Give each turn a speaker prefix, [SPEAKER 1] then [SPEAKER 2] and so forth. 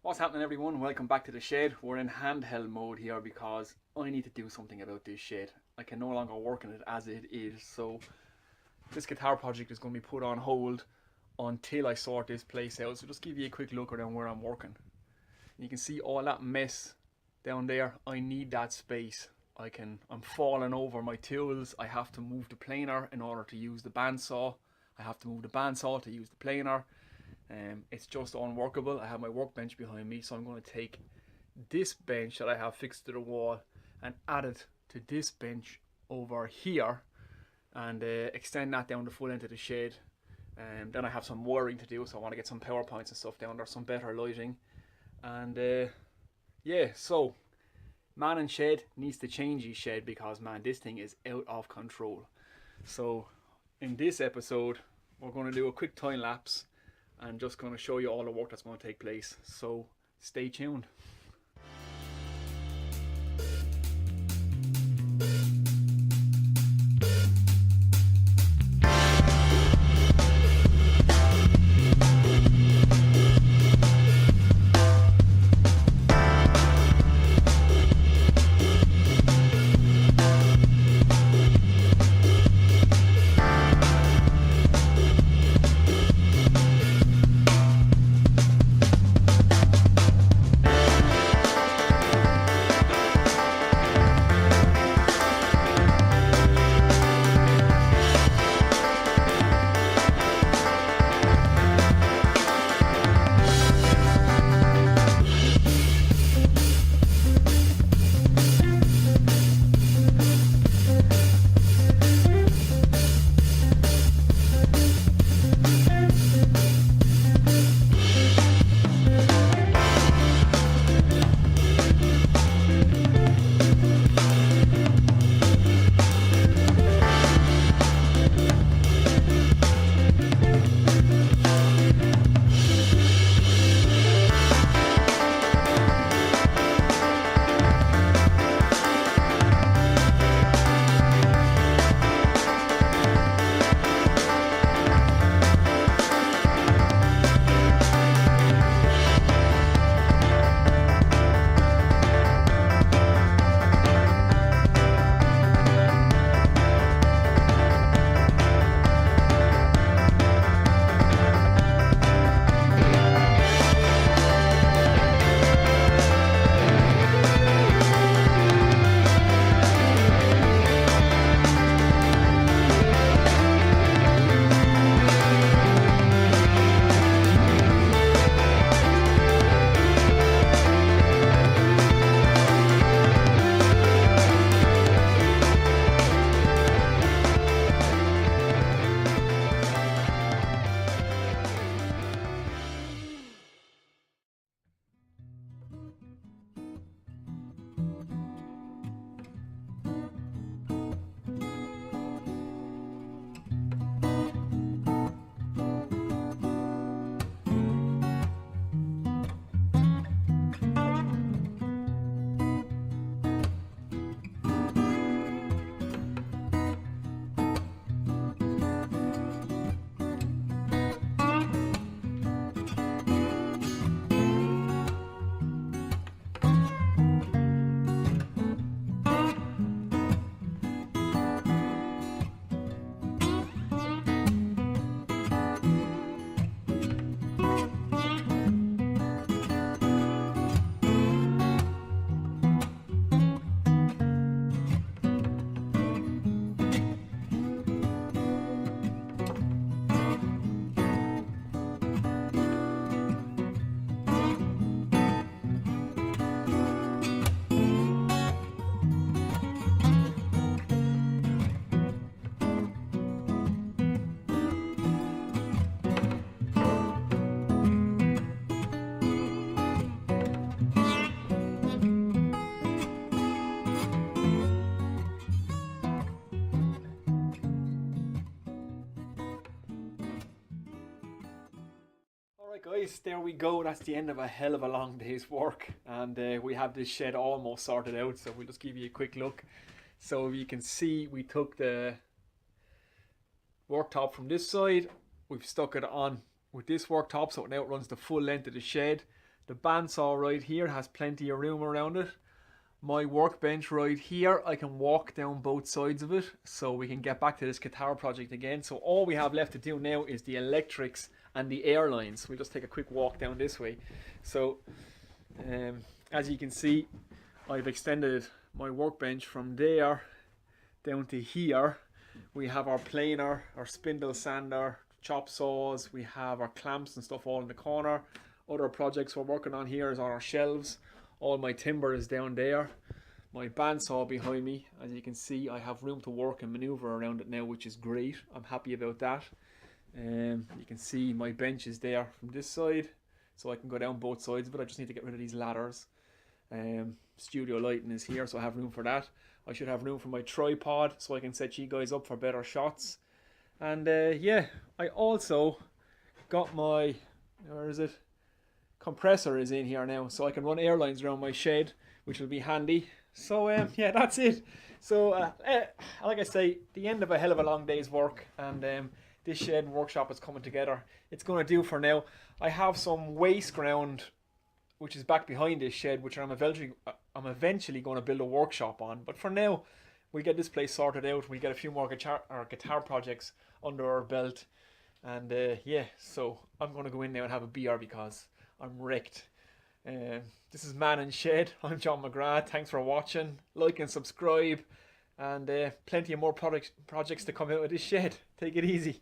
[SPEAKER 1] What's happening, everyone? Welcome back to the shed. We're in handheld mode here because I need to do something about this shed. I can no longer work in it as it is, so this guitar project is going to be put on hold until I sort this place out. So just give you a quick look around where I'm working. You can see all that mess down there. I need that space. I'm falling over my tools. I have to move the planer in order to use the bandsaw. I have to move the bandsaw to use the planer. It's just unworkable. I have my workbench behind me, so I'm going to take this bench that I have fixed to the wall and add it to this bench over here and extend that down the full end of the shed. Then I have some wiring to do, so I want to get some power points and stuff down there, some better lighting. And yeah, so man and shed needs to change his shed because, man, this thing is out of control. So in this episode we're going to do a quick time lapse and just going to show you all the work that's going to take place. So stay tuned. Alright guys, there we go. That's the end of a hell of a long day's work, and we have this shed almost sorted out, so we'll just give you a quick look. So you can see we took the worktop from this side, we've stuck it on with this worktop so it now runs the full length of the shed. The bandsaw right here has plenty of room around it. My workbench right here, I can walk down both sides of it, so we can get back to this guitar project again. So all we have left to do now is the electrics and the air lines. We'll just take a quick walk down this way. So as you can see, I've extended my workbench from there down to here. We have our planer, our spindle sander, chop saws, we have our clamps and stuff all in the corner. Other projects we're working on here is on our shelves. All my timber is down there. My bandsaw behind me, as you can see, I have room to work and maneuver around it now, which is great. I'm happy about that. You can see my bench is there from this side, so I can go down both sides, but I just need to get rid of these ladders. Studio lighting is here, so I have room for that. I should have room for my tripod, so I can set you guys up for better shots. And yeah, I also got my, where is it? Compressor is in here now, so I can run airlines around my shed, which will be handy. So yeah, that's it. So like I say, the end of a hell of a long day's work, and this shed workshop is coming together. It's going to do for now. I have some waste ground which is back behind this shed, which I'm eventually going to build a workshop on. But for now, we get this place sorted out. We get a few more guitar projects under our belt, and yeah, so I'm going to go in now and have a beer because I'm wrecked. This is Man and Shed. I'm John McGrath. Thanks for watching. Like and subscribe, and plenty of more projects to come out of this shed. Take it easy.